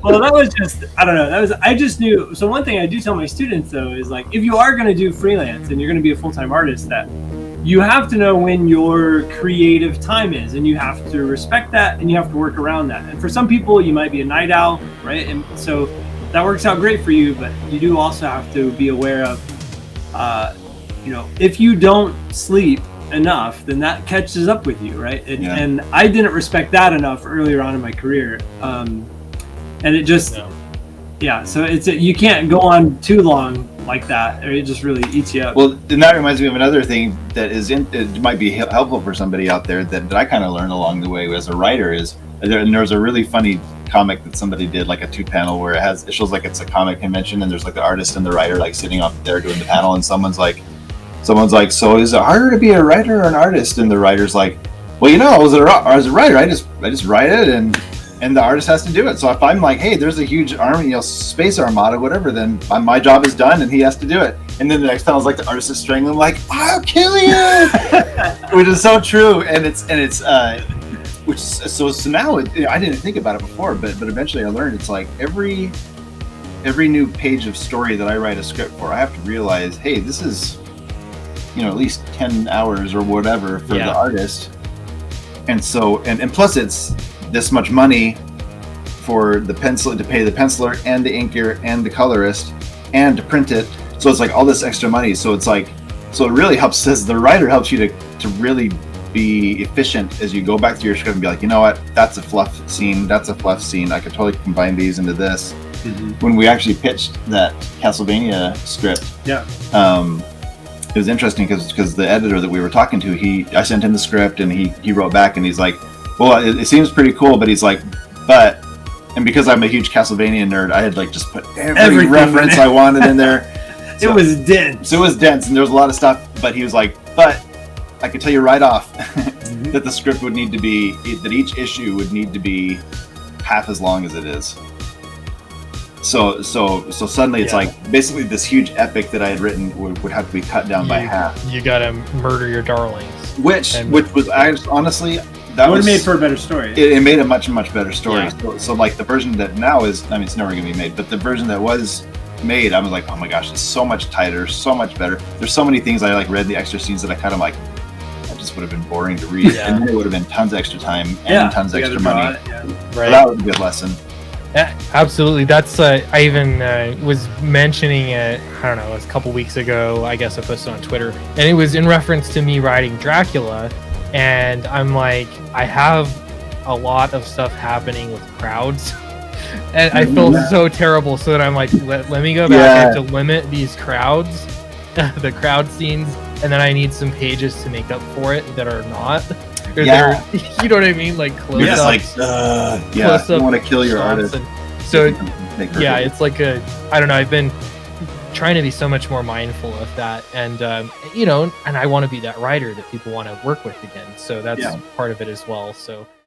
Well, that was just, I don't know. I just knew. So one thing I do tell my students though is like, if you are going to do freelance and you're going to be a full-time artist, that you have to know when your creative time is, and you have to respect that, and you have to work around that. And for some people, you might be a night owl, right? And so that works out great for you, but you do also have to be aware of, if you don't sleep enough, then that catches up with you, right? And I didn't respect that enough earlier on in my career. And it just, so you can't go on too long like that, or it just really eats you up. Well, and that reminds me of another thing that it might be helpful for somebody out there that I kind of learned along the way as a writer is, and there's a really funny comic that somebody did, like a 2-panel where it shows like it's a comic convention, and there's like the artist and the writer like sitting up there doing the panel, and someone's like, so is it harder to be a writer or an artist? And the writer's like, well, as a writer, I just write it, and the artist has to do it. So if I'm like, hey, there's a huge army, space armada, whatever, then my job is done and he has to do it. And then the next time I was like, the artist is strangling, like, I'll kill you, which is so true. And it's so now I didn't think about it before, but eventually I learned it's like every new page of story that I write a script for, I have to realize, hey, this is, at least 10 hours or whatever for the artist. And so, and plus it's this much money for the pencil, to pay the penciler and the inker and the colorist and to print it. So it's like all this extra money. So it's like, so it really helps, as the writer helps you to really be efficient as you go back to your script and be like, you know what, that's a fluff scene. I could totally combine these into this. Mm-hmm. When we actually pitched that Castlevania script, it was interesting because the editor that we were talking to, I sent him the script and he wrote back and he's like, well, it seems pretty cool, but he's like, and because I'm a huge Castlevania nerd, I had like just put every reference I wanted in there. So, it was dense. And there was a lot of stuff, but he was like, but I could tell you right off that the script would need to be, that each issue would need to be half as long as it is. So suddenly it's like basically this huge epic that I had written would have to be cut down by half. You gotta murder your darlings. Which was honestly, that would have made for a better story. It made a much better story. Yeah. So like the version that now is, I mean, it's never gonna be made, but the version that was made, I was like, oh my gosh, it's so much tighter, so much better. There's so many things I like read the extra scenes that I kind of like, that just would have been boring to read, and then it would have been tons of extra time and tons of extra money. Right. So that was a good lesson. Yeah, absolutely. That's I even was mentioning it, I don't know, it was a couple weeks ago, I guess I posted on Twitter, and it was in reference to me writing Dracula, and I'm like, I have a lot of stuff happening with crowds, and I feel so terrible, so that I'm like, let me go back and to limit these crowds, the crowd scenes, and then I need some pages to make up for it that are not. You know what I mean? Like close ups. Like, you want to kill your artist. So it's like I don't know. I've been trying to be so much more mindful of that, and and I want to be that writer that people want to work with again. So that's part of it as well. So